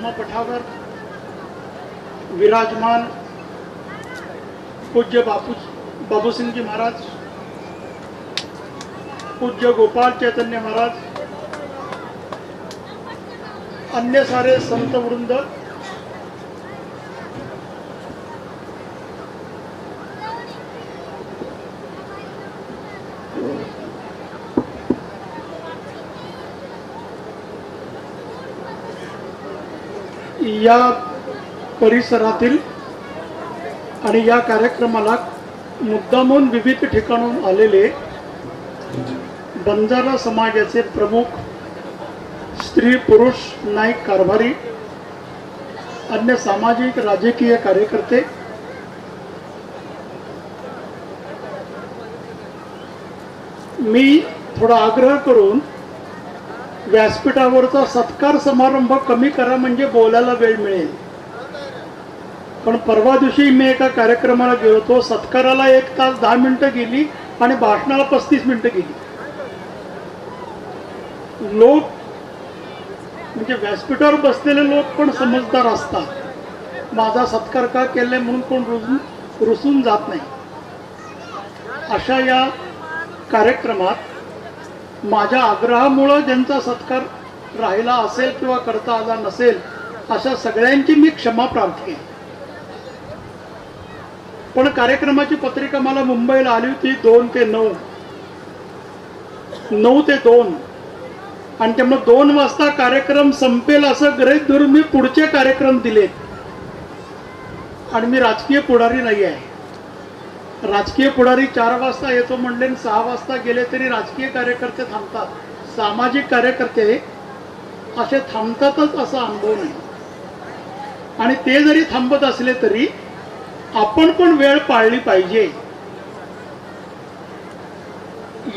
धर्मपठावर विराजमान पूज्य बाबूसिंहजी महाराज, पूज्य गोपाल चैतन्य महाराज, अन्य सारे संत वृंद, या परिसरातील आणि या कार्यक्रमाला मुद्दामून विविध ठिकाणून आलेले बंजारा समाजाचे प्रमुख स्त्री पुरुष नाईक कारभारी, अन्य सामाजिक राजकीय कार्यकर्ते, मी थोडा आग्रह करून व्यासपीठावरचा सत्कार समारंभ कमी करा म्हणजे बोलायला वेळ मिळेल. पण परवा दिवशी मी एका कार्यक्रमाला गेलो होतो, सत्काराला 1 तास 10 मिनिटं गेली आणि भाषणाला 35 मिनिटं गेली. लोक म्हणजे व्यासपीठावर बसलेले लोक पण समजदार असतात. माझा सत्कार का केलाय म्हणून कोण रुसून जात नाही. अशा या कार्यक्रमात माझ्या आग्रहामुळे ज्यांचा सत्कार राहिला असेल किंवा करता आला नसेल अशा सगळ्यांची मी क्षमा प्रार्थी. पण कार्यक्रमाची पत्रिका मला मुंबईला आली होती 2 ते 9, 9 ते 2, आणि त्यामुळे 2 वाजता कार्यक्रम संपेल असं गृहीत धरून मी पुढचे कार्यक्रम दिलेत. आणि मी राजकीय पुढारी नाही आहे. राजकीय पुढारी 4 वाजता येतो म्हणले 6 वाजता गेले तरी राजकीय कार्यकर्ते थांबतात. सामाजिक कार्यकर्ते असे थांबतातच असा अनुभव नाही. आणि ते जरी थांबत असले तरी आपण पण वेळ पाळली पाहिजे.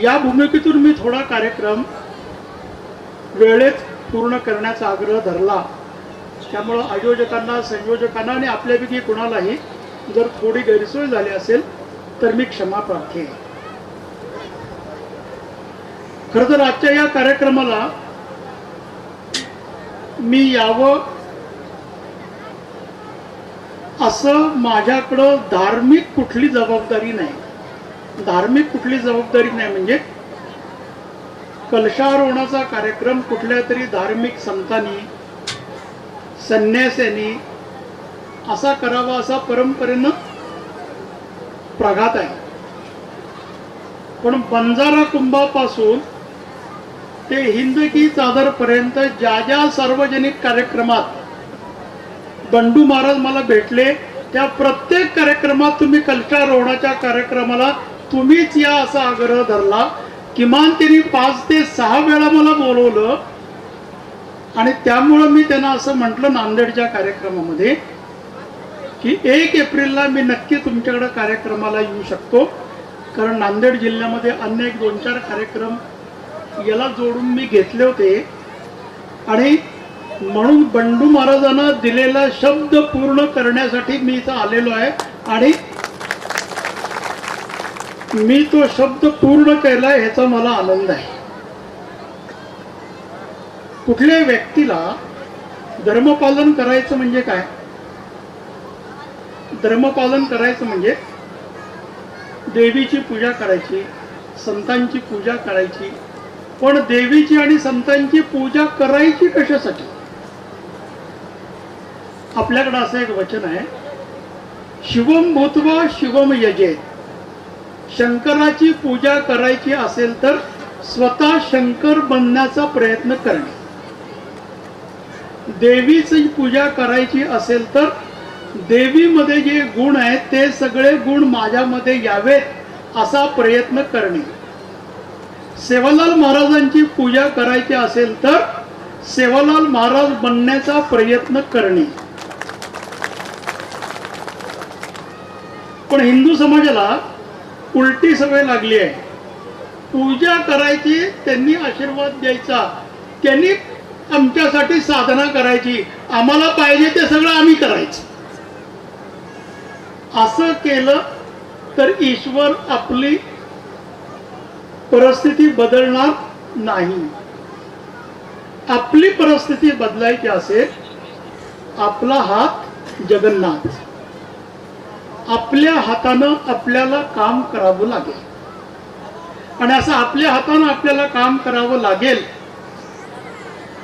या भूमिकेतून मी थोडा कार्यक्रम वेळेत पूर्ण करण्याचा आग्रह धरला. त्यामुळे आयोजकांना, संयोजकांना आणि आपल्यापैकी कुणालाही जर थोडी गैरसोय झाली असेल तर मी क्षमा प्रार्थी आहे. खरं तर आजच्या या कार्यक्रमाला मी यावं असं माझ्याकडं धार्मिक कुठली जबाबदारी नाही. धार्मिक कुठली जबाबदारी नाही म्हणजे कलशारोहणाचा कार्यक्रम कुठल्या तरी धार्मिक संतांनी, संन्यास्यांनी असा करावा असा परंपरेनं प्रघात आहे. पण बंजारा कुंभापासून ते हिंद की चादर पर्यंत ज्या ज्या सार्वजनिक कार्यक्रमात बंडू महाराज मला भेटले त्या प्रत्येक कार्यक्रमात तुम्ही कलशारोहणाच्या कार्यक्रमाला तुम्हीच या असा आग्रह धरला. किमान त्यांनी 5 ते 6 वेळा मला बोलवलं. आणि त्यामुळं मी त्यांना असं म्हटलं नांदेडच्या कार्यक्रमामध्ये की 1 एप्रिलला मी नक्की तुमच्याकडे कार्यक्रमाला येऊ शकतो. कारण नांदेड जिल्ह्यामध्ये अन्य 2-4 कार्यक्रम याला जोडून मी घेतले होते. आणि म्हणून बंडू महाराजांना दिलेला शब्द पूर्ण करण्यासाठी मी इथं आलेलो आहे. आणि मी तो शब्द पूर्ण केला ह्याचा मला आनंद आहे. कुठल्याही व्यक्तीला धर्मपालन करायचं म्हणजे काय? धर्मपालन करायचं म्हणजे देवीची पूजा करायची, संतांची पूजा करायची. पण देवीची आणि संतांची पूजा करायची कशासाठी? आपल्याकडे असं एक वचन आहे, शिवम भूत्वा शिवम यजेत. शंकराची पूजा करायची असेल तर स्वतः शंकर बनण्याचा प्रयत्न करणे. देवीची पूजा करायची असेल तर देवीमध्ये जे गुण आहेत ते सगळे गुण माझ्यामध्ये यावेत असा प्रयत्न करणे. सेवालाल महाराजांची पूजा करायची असेल तर सेवालाल महाराज बनण्याचा प्रयत्न करणे. पण हिंदू समाजाला उलटी सवय लागली आहे. पूजा करायची, त्यांनी आशीर्वाद द्यायचा, त्यांनी आमच्यासाठी साधना करायची, आम्हाला पाहिजे ते सगळं आम्ही करायचं. असं केलं तर ईश्वर आपली परिस्थिती बदलणार नाही. आपली परिस्थिती बदलायची असेल आपला हात जगन्नाथ. आपल्या हातानं आपल्याला काम करावं लागेल. आणि असं आपल्या हातानं आपल्याला काम करावं लागेल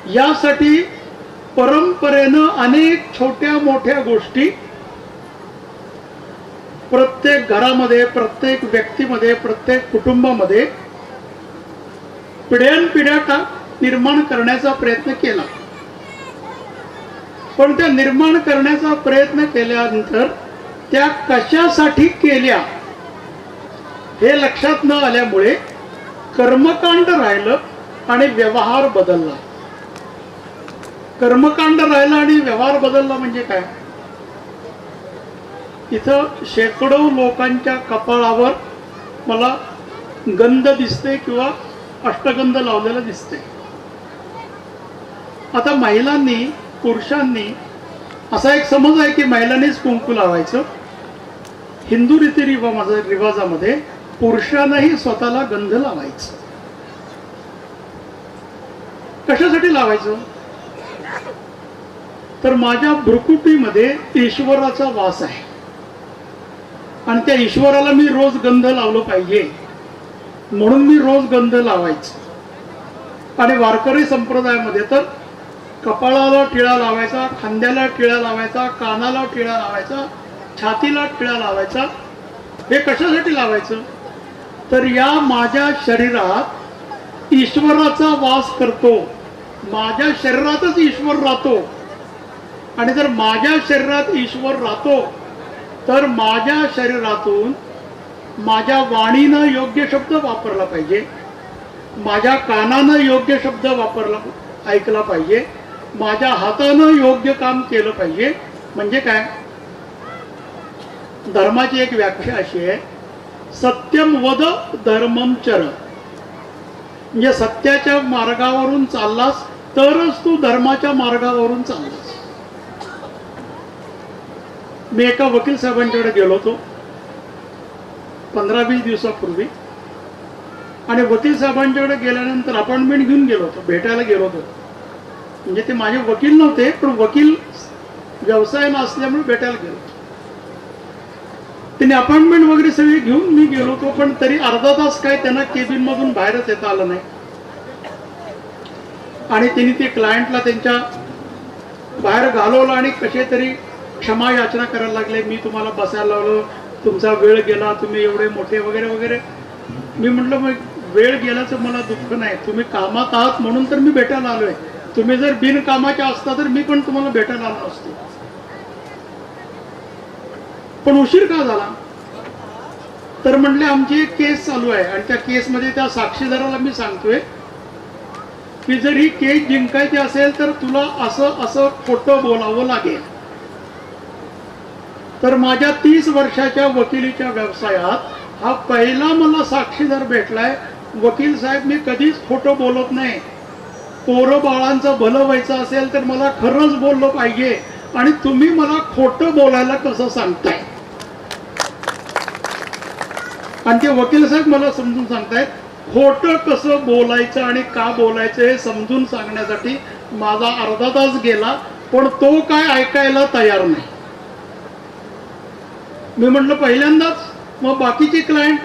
यासाठी परंपरेनं अनेक छोट्या मोठ्या गोष्टी प्रत्येक घरामध्ये, प्रत्येक व्यक्तीमध्ये, प्रत्येक कुटुंबामध्ये पिढ्यानपिढ्या निर्माण करण्याचा प्रयत्न केला. पण त्या निर्माण करण्याचा प्रयत्न केल्यानंतर त्या कशासाठी केल्या हे लक्षात न आल्यामुळे कर्मकांड राहिलं आणि व्यवहार बदलला. कर्मकांड राहिलं आणि व्यवहार बदलला म्हणजे काय? इथं शेकडो लोकांच्या कपाळावर मला गंध दिसते किंवा अष्टगंध लावलेला दिसते. आता महिलांनी, पुरुषांनी असा एक समज आहे की महिलांनीच कुंकू लावायचं. हिंदू रिवाजामध्ये पुरुषांनाही स्वतःला गंध लावायचं. कशासाठी लावायचं? तर माझ्या भ्रुकुटीमध्ये ईश्वराचा वास आहे आणि त्या ईश्वराला मी रोज गंध लावलं पाहिजे म्हणून मी रोज गंध लावायचं. आणि वारकरी संप्रदायामध्ये तर कपाळाला टिळा लावायचा, खांद्याला टिळा लावायचा, कानाला टिळा लावायचा, छातीला टिळा लावायचा. हे कशासाठी लावायचं? तर या माझ्या शरीरात ईश्वराचा वास करतो. माझ्या शरीरातच ईश्वर राहतो आणि जर माझ्या शरीरात ईश्वर राहतो तर माझ्या शरीरातून माझ्या वाणीनं योग्य शब्द वापरला पाहिजे, माझ्या कानानं योग्य शब्द ऐकला पाहिजे, माझ्या हातानं योग्य काम केलं पाहिजे. म्हणजे काय? धर्माची एक व्याख्या अशी आहे, सत्यम वद धर्मम चर. म्हणजे सत्याच्या मार्गावरून चाललास तरच तू धर्माच्या मार्गावरून चाललास. मी एका वकील साहेबांच्याकडे गेलो होतो 15-20 दिवसापूर्वी आणि वकील साहेबांच्याकडे गेल्यानंतर अपॉइंटमेंट घेऊन गेलो होतो, भेटायला गेलो होतो. म्हणजे ते माझे वकील नव्हते पण वकील व्यवसाय नसल्यामुळे भेटायला गेलो होतो. त्यांनी अपॉइंटमेंट वगैरे सगळी घेऊन मी गेलो होतो पण तरी अर्धा तास काय त्यांना केबिन मधून बाहेरच येता आलं नाही. आणि त्यांनी ते क्लायंटला त्यांच्या बाहेर घालवलं आणि कसे तरी क्षमा याचना करायला लागले. मी तुम्हाला बसायला लावलं, तुमचा वेळ गेला, तुम्ही एवढे मोठे वगैरे वगैरे. मी म्हटलं मग वेळ गेल्याचं मला दुःख नाही, तुम्ही कामात आहात म्हणून तर मी भेटायला आलोय. तुम्ही जर बिनकामाच्या असता तर मी पण तुम्हाला भेटायला आलो असतो. पण उशीर का झाला? तर म्हटले आमची एक केस चालू आहे आणि त्या केसमध्ये त्या साक्षीदाराला मी सांगतोय की जर ही केस जिंकायची असेल तर तुला असं असं खोटं बोलावं लागेल. तर माझ्या 30 वर्षाच्या वकिलीच्या व्यवसायात हा पहिला मला साक्षीदार भेटलाय. वकील साहेब, मी कधीच खोटं बोलत नाही. पोरं बाळांचं भलं व्हायचं असेल तर मला खरंच बोललं पाहिजे आणि तुम्ही मला खोटं बोलायला कसं सांगताय? आणि ते वकील साहेब मला समजून सांगतायत खोटं कसं बोलायचं आणि का बोलायचं हे समजून सांगण्यासाठी माझा अर्धा तास गेला पण तो काय ऐकायला तयार नाही. मी म्हटलं पहिल्यांदाच. मग बाकीचे क्लायंट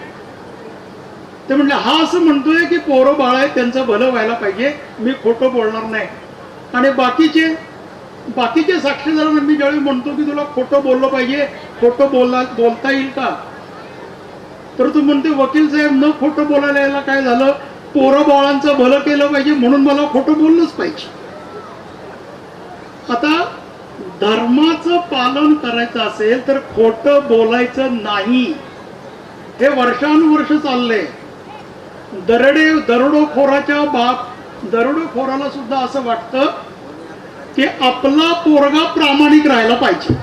ते म्हटले हा असं म्हणतोय की पोरं बाळ आहे त्यांचं भलं व्हायला पाहिजे, मी खोटं बोलणार नाही. आणि बाकीचे साक्षीदारांना मी ज्यावेळी म्हणतो की तुला खोटं बोललं पाहिजे, खोटं बोलता येईल का? तर तू म्हणते वकील साहेब न खोटं बोलायला यायला काय झालं, पोरं बाळांचं भलं केलं पाहिजे म्हणून मला खोटं बोललंच पाहिजे. आता धर्माचं पालन करायचं असेल तर खोटं बोलायचं नाही. हे वर्षानुवर्ष चाललंय. दरोडेखोराला सुद्धा असं वाटतं की आपला पोरगा प्रामाणिक राहायला पाहिजे.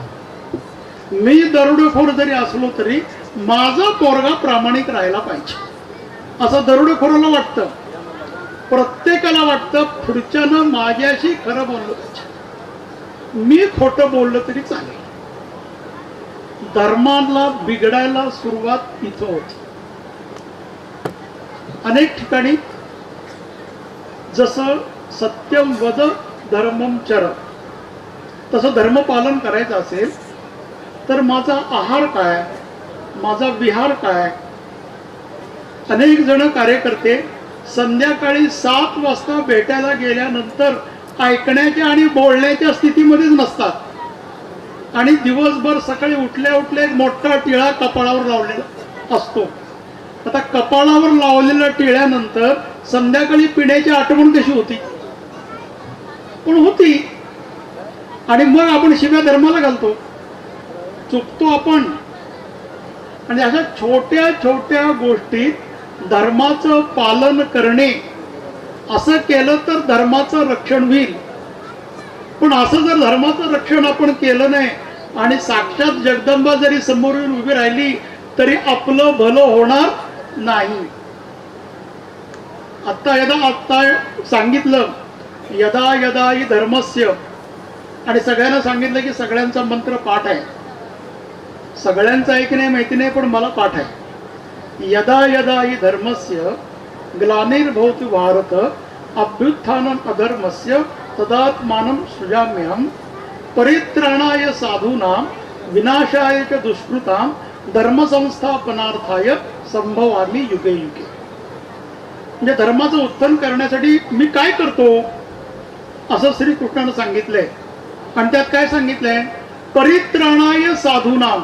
मी दरोडेखोर जरी असलो तरी माझा पोरगा प्रामाणिक राहायला पाहिजे असं दरोडेखोराला वाटतं. प्रत्येकाला वाटतं पुढच्यानं माझ्याशी खरं बोललं पाहिजे, मी खोटं बोललं तरी चालेल. धर्माला बिघडायला सुरुवात इथं होती. अनेक ठिकाणी जसं सत्यम वद धर्मम चर, तसं धर्मपालन करायचं असेल तर माझा आहार काय, माझा विहार काय. अनेक जण कार्यकर्ते संध्याकाळी 7 वाजता भेटायला गेल्यानंतर ऐकण्याच्या आणि बोलण्याच्या स्थितीमध्येच नसतात आणि दिवसभर सकाळी उठल्या उठल्या एक मोठा टिळा कपाळावर लावलेला असतो. आता कपाळावर लावलेल्या टिळ्यानंतर संध्याकाळी पिण्याची आठवण कशी होती, पण होती. आणि मग आपण शिव्या धर्माला घालतो, चुकतो आपण. आणि अशा छोट्या छोट्या गोष्टीत धर्माचं पालन करणे, असं केलं तर धर्माचं रक्षण होईल. पण असं जर धर्माचं रक्षण आपण केलं नाही आणि साक्षात जगदंबा जरी समोर येऊन उभी राहिली तरी आपलं भलं होणार नाही. आता सांगितलं यदा यदा हि धर्मस्य, आणि सगळ्यांना सांगितलं की सगळ्यांचा मंत्र पाठ आहे. सगळ्यांचं आहे की नाही माहिती नाही, पण मला पाठ आहे. यदा यदा हि धर्मस्य ग्लानिर्भवति भारत अभ्युत्थानम अधर्मस्य तदात्मानं सृजाम्यहं परित्राणाय साधूनां विनाशाय च दुष्कृतां धर्मसंस्थापनार्थाय संभवामि युगे युगे. म्हणजे धर्माचं उत्थान करण्यासाठी मी काय करतो असं श्रीकृष्णानं सांगितलंय. आणि त्यात काय सांगितलंय, परित्राणाय साधूनां,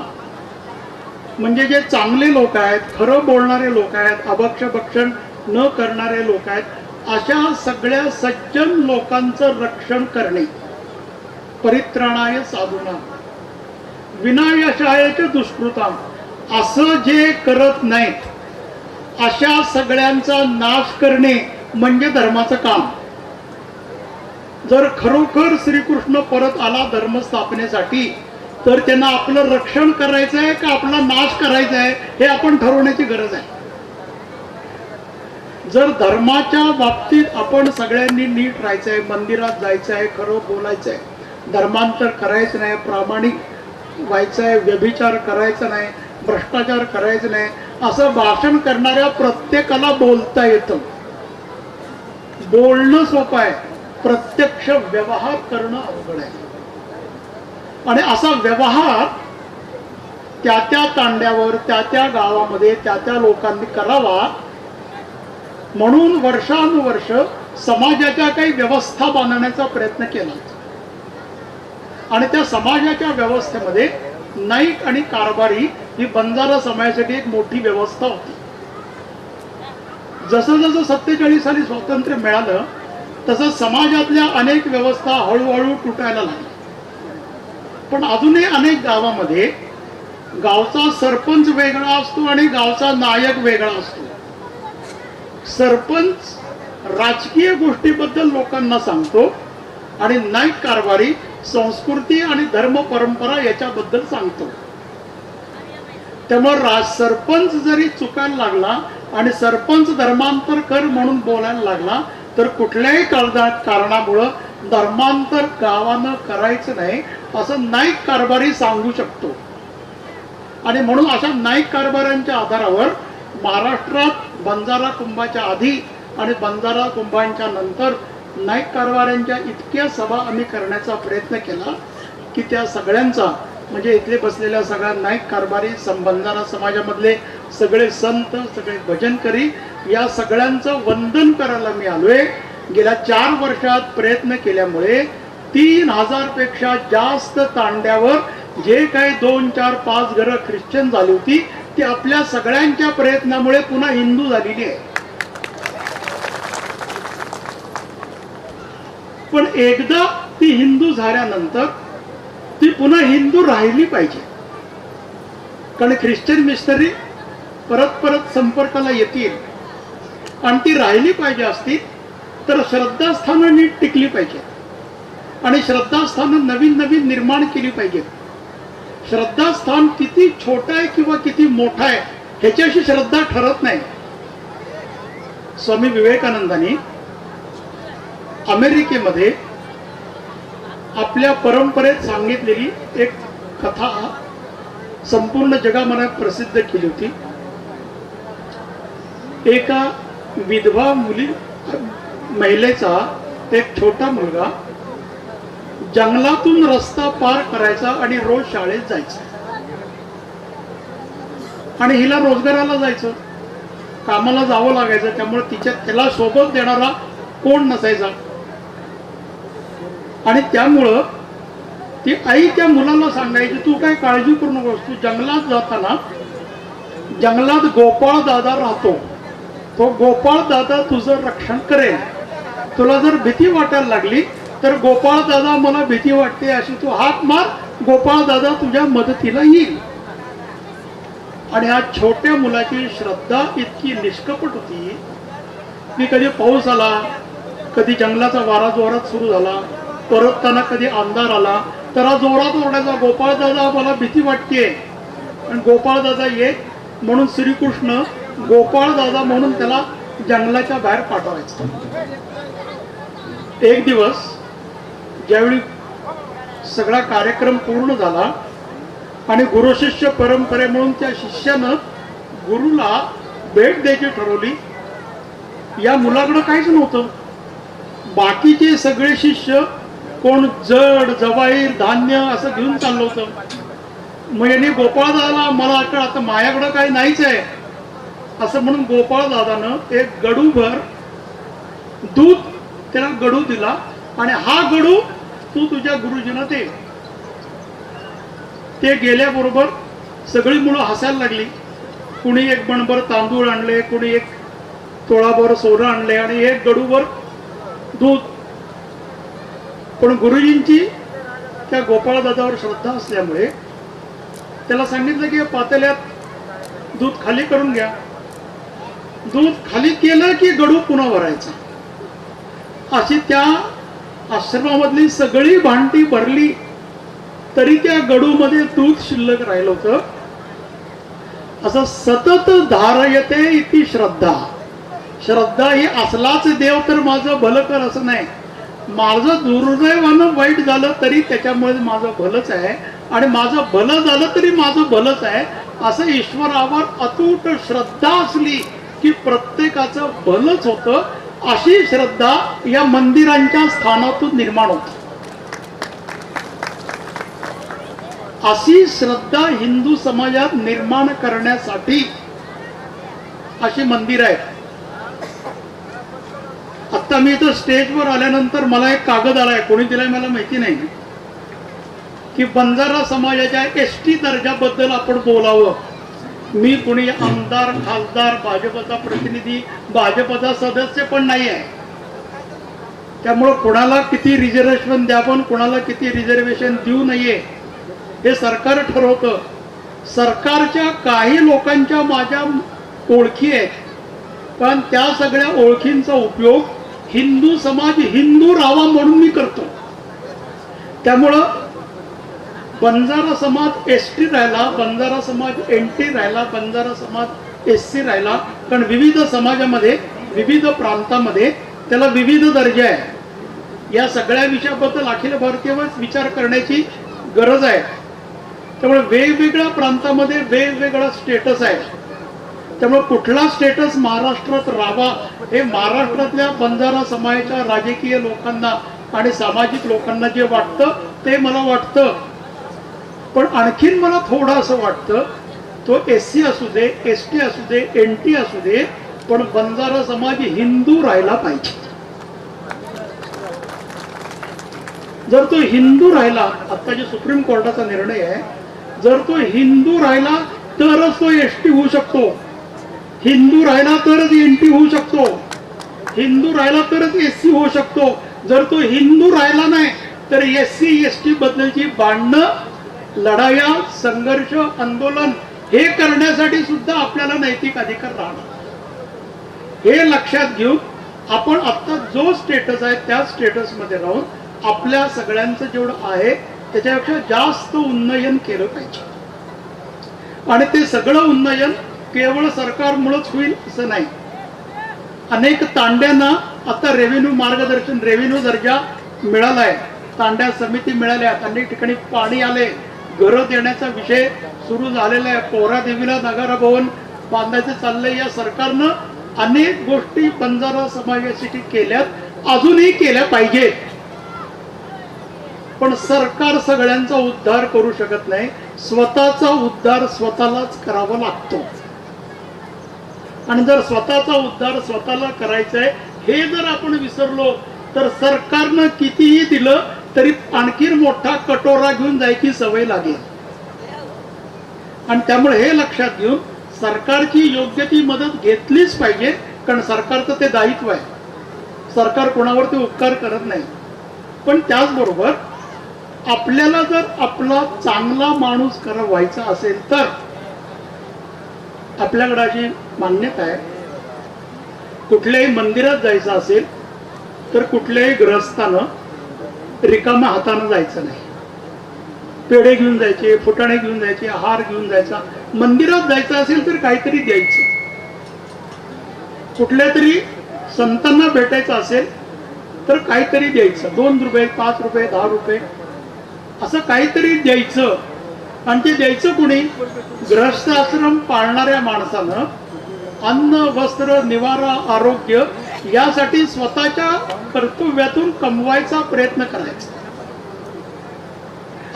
म्हणजे जे चांगले लोक आहेत, खरं बोलणारे लोक आहेत, अभक्षभक्षण न करणारे लोक आहेत, अशा सगळ्या सज्जन लोकांचं रक्षण करणे. परित्राणाय साधूनां विनाशाय दुष्कृतां, असं जे करत नाहीत अशा सगळ्यांचा नाश करणे म्हणजे धर्माचं काम. जर खरोखर श्रीकृष्ण परत आला धर्मस्थापनेसाठी तर त्यांना आपलं रक्षण करायचं आहे का आपला नाश करायचा आहे हे आपण ठरवण्याची गरज आहे. जर धर्माच्या बाबतीत आपण सगळ्यांनी नीट राहायचं आहे, मंदिरात जायचं आहे, खरं बोलायचं आहे, धर्मांतर करायचं नाही, प्रामाणिक व्हायचं आहे, व्यभिचार करायचं नाही, भ्रष्टाचार करायचं नाही, असं भाषण करणाऱ्या प्रत्येकाला बोलता येतं. बोलणं सोपं आहे, प्रत्यक्ष व्यवहार करणं अवघड आहे. आणि असा व्यवहार त्या त्या तांड्यावर, त्या त्या गावामध्ये, त्या त्या लोकांनी करावा. म्हणून वर्षानुवर्ष समाजाच्या काही व्यवस्था बांधण्याचा प्रयत्न केला आणि त्या समाजाच्या व्यवस्थेमध्ये नाईक आणि कारभारी ही बंजारा समाजासाठी एक मोठी व्यवस्था होती. जसं जसं 47 साली स्वातंत्र्य मिळालं तसं समाजातल्या अनेक व्यवस्था हळूहळू तुटायला लागल्या. पण अजूनही अनेक गावामध्ये गावचा सरपंच वेगळा असतो आणि गावचा नायक वेगळा असतो. सरपंच राजकीय गोष्टीबद्दल लोकांना सांगतो आणि नाईक कारभारी संस्कृती आणि धर्म परंपरा याच्याबद्दल सांगतो. त्यामुळे सरपंच जरी चुकायला लागला आणि सरपंच धर्मांतर कर म्हणून बोलायला लागला तर कुठल्याही कारणामुळं धर्मांतर गावानं करायचं नाही असं नाईक कारभारी सांगू शकतो. आणि म्हणून अशा नाईक कारभाऱ्यांच्या आधारावर महाराष्ट्रात बंजारा कुंभाच्या आधी आणि बंजारा कुंभांच्या नंतर नाईक कारभाऱ्यांच्या इतक्या सभा आम्ही करण्याचा प्रयत्न केला की त्या सगळ्यांचा, म्हणजे इथले बसलेल्या सगळ्या नाईक कारभारी, बंजारा समाजामधले सगळे संत, सगळे भजनकरी, या सगळ्यांचं वंदन करायला मी आलोय. गेल्या 4 वर्षात प्रयत्न केल्यामुळे 3000 पेक्षा जास्त तांड्यावर जे काही 2, 4, 5 घरं ख्रिश्चन झाली होती ती आपल्या सगळ्यांच्या प्रयत्नामुळे पुन्हा हिंदू झालेली आहे. पण एकदा ती हिंदू झाल्यानंतर ती पुन्हा हिंदू राहिली पाहिजे. कारण ख्रिश्चन मिशनरी परत परत संपर्काला येतील आणि ती राहिली पाहिजे असती तर श्रद्धास्थानं नीट टिकली पाहिजेत आणि श्रद्धास्थानं नवीन नवीन निर्माण केली पाहिजेत. श्रद्धास्थान किती छोटं आहे किंवा किती मोठं आहे ह्याच्याशी श्रद्धा ठरत नाही. स्वामी विवेकानंदांनी अमेरिकेमध्ये आपल्या परंपरेत सांगितलेली एक कथा संपूर्ण जगामध्ये प्रसिद्ध केली होती. एका विधवा महिलेचा एक छोटा मुलगा जंगलातून रस्ता पार करायचा आणि रोज शाळेत जायचं, आणि हिला रोजगाराला जायचं, कामाला जावं लागायचं. त्यामुळे त्याला सोबत देणारा कोण नसायचा. आणि त्यामुळं ती आई त्या मुलाला सांगायची, तू काय काळजी करू नकोस, तू जंगलात जाताना जंगलात गोपाळ दादा राहतो, तो गोपाळ दादा तुझं रक्षण करेल. तुला जर भीती वाटायला लागली तर गोपाळ दादा मला भीती वाटते अशी तू हाक मार, गोपाळ दादा तुझ्या मदतीला येईल. आणि हा छोट्या मुलाची श्रद्धा इतकी निष्कपट होती की कधी पाऊस आला, कधी जंगलाचा वारा जोरात सुरू झाला, परतताना कधी अंधार आला तर हा जोरात ओरडायचा, गोपाळ दादा मला भीती वाटते. आणि गोपाळ दादा ये म्हणून श्रीकृष्ण गोपाळ दादा म्हणून त्याला जंगलाच्या बाहेर पाठवायचा. एक दिवस ज्यावेळी सगळा कार्यक्रम पूर्ण झाला आणि गुरु शिष्य परंपरे म्हणून त्या शिष्यानं गुरुला भेट द्यायची ठरवली. या मुलाकडे काहीच नव्हतं. बाकीचे सगळे शिष्य कोण जड जवाईर धान्य असं घेऊन चाललं होतं. मग यांनी गोपाळ दादाला, मला आता माझ्याकडं काही नाहीच आहे असं म्हणून गोपाळ दादानं एक गडूभर दूध त्याला गडू दिला आणि हा गडू तू तुझ्या गुरुजींना दे. ते गेल्याबरोबर सगळी मुलं हसायला लागली. कुणी एक मणभर तांदूळ आणले, कुणी एक तोळाभर सोनं आणले आणि एक गडूभर दूध. पण गुरुजींची त्या गोपाळ दादावर श्रद्धा असल्यामुळे त्याला सांगितलं की पातेल्यात दूध खाली करून घ्या. दूध खाली केलं की गडू पुन्हा भरायचा. अशी त्या आश्रमामधली सगळी भांडी भरली तरी त्या गडूमध्ये दूध शिल्लक राहिलं होतं. असं सतत धारयते इति श्रद्धा. श्रद्धा ही असलाच देव तर माझं भलं कर असं नाही. माझं दुर्दैवानं वाईट झालं तरी त्याच्यामुळे माझं भलंच आहे आणि माझं भलं झालं तरी माझं भलंच आहे असं ईश्वरावर अतूट श्रद्धा असली की प्रत्येकाचं भलंच होतं. अशी श्रद्धा या मंदिरांच्या स्थानातून निर्माण होते. अशी श्रद्धा हिंदू समाजात निर्माण करण्यासाठी अशी मंदिर आहेत. आता मी इथं स्टेजवर आल्यानंतर मला एक कागद आलाय, कोणी दिलाय मला माहिती नाही, की बंजारा समाजाच्या एसटी दर्जाबद्दल आपण बोलावं. मी कोणी आमदार खासदार भाजपचा प्रतिनिधी भाजपचा सदस्य पण नाही आहे. त्यामुळं कोणाला किती रिझर्वेशन द्यावं कोणाला किती रिझर्वेशन देऊ नये हे सरकार ठरवतं. सरकारच्या काही लोकांच्या माझ्या ओळखी आहेत, पण त्या सगळ्या ओळखींचा उपयोग हिंदू समाज हिंदू राहावा म्हणून मी करतो. त्यामुळं बंजारा समाज एसटी राहिला, बंजारा समाज एनटी राहिला, बंजारा समाज एससी राहिला, कारण विविध समाजामध्ये विविध प्रांतामध्ये त्याला विविध दर्जा आहे. या सगळ्या विषयाबद्दल अखिल भारतीय विचार करण्याची गरज आहे. त्यामुळे वेगवेगळ्या प्रांतामध्ये वेगवेगळा स्टेटस आहे. त्यामुळे कुठला स्टेटस महाराष्ट्रात राहावा हे महाराष्ट्रातल्या बंजारा समाजाच्या राजकीय लोकांना आणि सामाजिक लोकांना जे वाटतं ते मला वाटतं. पण आणखीन मला थोडं असं वाटतं, तो एससी असू दे, एसटी असू दे, एनटी असू दे, पण बंजारा समाज हिंदू राहायला पाहिजे. जर तो हिंदू राहिला, आता जे सुप्रीम कोर्टाचा निर्णय आहे, जर तो हिंदू राहिला तरच तो एसटी होऊ शकतो, हिंदू राहिला तरच एनटी होऊ शकतो, हिंदू राहिला तरच एससी होऊ शकतो. जर तो हिंदू राहिला नाही तर एससी एसटी बद्दलची भांडणं, लढाया, संघर्ष, आंदोलन हे करण्यासाठी सुद्धा आपल्याला नैतिक अधिकार राहणार. हे लक्षात घेऊन आपण आता जो स्टेटस आहे त्या स्टेटस मध्ये राहून आपल्या सगळ्यांचं जेवढं आहे त्याच्यापेक्षा जास्त उन्नयन केलं पाहिजे. आणि ते सगळं उन्नयन केवळ सरकारमुळेच होईल असं नाही. अनेक तांड्यांना आता रेव्हेन्यू मार्गदर्शन, रेव्हेन्यू दर्जा मिळालाय, तांड्या समिती मिळाल्या, अनेक ठिकाणी पाणी आले, घरं देण्याचा विषय सुरू झालेला आहे, पोहरा देवीला नगर भवन बांधायचं चाललंय. या सरकारनं अनेक गोष्टी बंजारा समाजासाठी केल्यात, अजूनही केल्या पाहिजेत. पण सरकार सगळ्यांचा उद्धार करू शकत नाही. स्वतःचा उद्धार स्वतःलाच करावा लागतो. आणि जर स्वतःचा उद्धार स्वतःला करायचा आहे हे जर आपण विसरलो तर सरकारनं कितीही दिलं तरी आणखी मोठा कटोरा घेऊन जायची सवय लागेल. आणि त्यामुळे हे लक्षात घेऊन सरकारची योग्य ती मदत घेतलीच पाहिजे, कारण सरकारचं ते दायित्व आहे. सरकार कोणावरती उपकार करत नाही. पण त्याचबरोबर आपल्याला जर आपला चांगला माणूस व्हायचा असेल तर आपल्याकडे अशी मान्यता आहे, कुठल्याही मंदिरात जायचं असेल तर कुठल्याही गृहस्थानं रिकाम्या हातानं जायचं नाही. पेढे घेऊन जायचे, फुटाणे घेऊन जायचे, हार घेऊन जायचा. मंदिरात जायचं असेल तर काहीतरी द्यायचं. कुठल्या तरी संतांना भेटायचं असेल तर काहीतरी द्यायचं. 2 रुपये, 5 रुपये, 10 रुपये असं काहीतरी द्यायचं. आणि ते द्यायचं कुणी? गृहस्थ आश्रम पाळणाऱ्या माणसानं अन्न, वस्त्र, निवारा, आरोग्य यासाठी स्वतःच्या कर्तव्यातून कमवायचा प्रयत्न करायचा.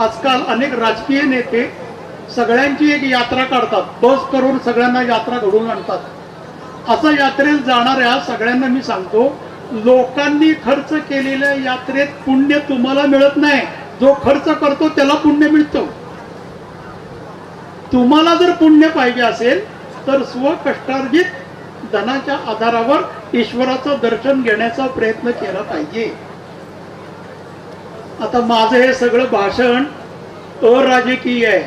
आजकाल अनेक राजकीय नेते सगळ्यांची एक यात्रा काढतात, बस करून सगळ्यांना यात्रा घडवून आणतात. असं यात्रेत जाणाऱ्या सगळ्यांना मी सांगतो, लोकांनी खर्च केलेल्या यात्रेत पुण्य तुम्हाला मिळत नाही. जो खर्च करतो त्याला पुण्य मिळतं. तुम्हाला जर पुण्य पाहिजे असेल तर स्वकष्टार्जित धनाच्या आधारावर ईश्वराचं दर्शन घेण्याचा प्रयत्न केला पाहिजे. आता माझं हे सगळं भाषण अराजकीय आहे.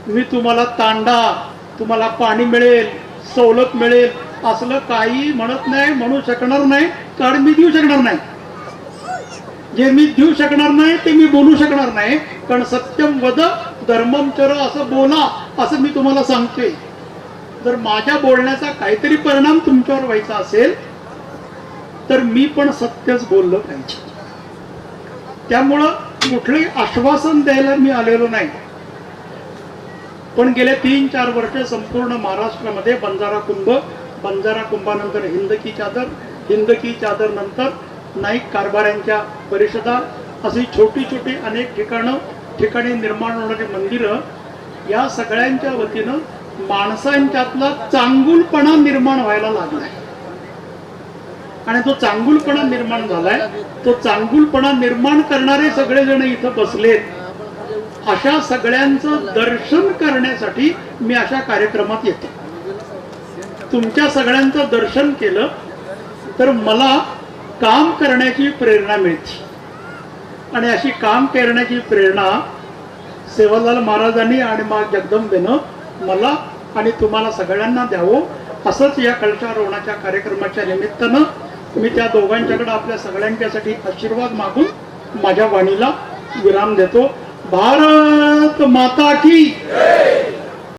मी तुम्हाला तांडा, तुम्हाला पाणी मिळेल, सवलत मिळेल असलं काही म्हणत नाही, म्हणू शकणार नाही, कारण मी देऊ शकणार नाही. जे मी देऊ शकणार नाही ते मी बोलू शकणार नाही, कारण सत्यम वद धर्मम चर असं बोला असं मी तुम्हाला सांगतोय. जर माझ्या बोलण्याचा काहीतरी परिणाम तुमच्यावर व्हायचा असेल तर मी पण सत्यच बोललं पाहिजे. त्यामुळं कुठलंही आश्वासन द्यायला मी आलेलो नाही. पण गेल्या 3-4 वर्ष संपूर्ण महाराष्ट्रामध्ये बंजारा कुंभ, बंजारा कुंभानंतर हिंदकी चादर, हिंदकी चादर नंतर नाईक कारभाऱ्यांच्या परिषदा, अशी छोटी छोटी अनेक ठिकाणी निर्माण होणारी मंदिरं, या सगळ्यांच्या वतीनं माणसांच्यातला चांगुलपणा निर्माण व्हायला लागलाय. आणि तो चांगुलपणा निर्माण झालाय, तो चांगुलपणा निर्माण करणारे सगळेजण इथं बसलेत. अशा सगळ्यांचं दर्शन करण्यासाठी मी अशा कार्यक्रमात येतो. तुमच्या सगळ्यांचं दर्शन केलं तर मला काम करण्याची प्रेरणा मिळते. आणि अशी काम करण्याची प्रेरणा सेवालाल महाराजांनी आणि माँ जगदंबेनं मला आणि तुम्हाला सगळ्यांना द्यावं. असंच या कलशारोहणाच्या कार्यक्रमाच्या निमित्तानं मी त्या दोघांच्याकडे आपल्या सगळ्यांच्यासाठी आशीर्वाद मागून माझ्या वाणीला विराम देतो. भारत माता की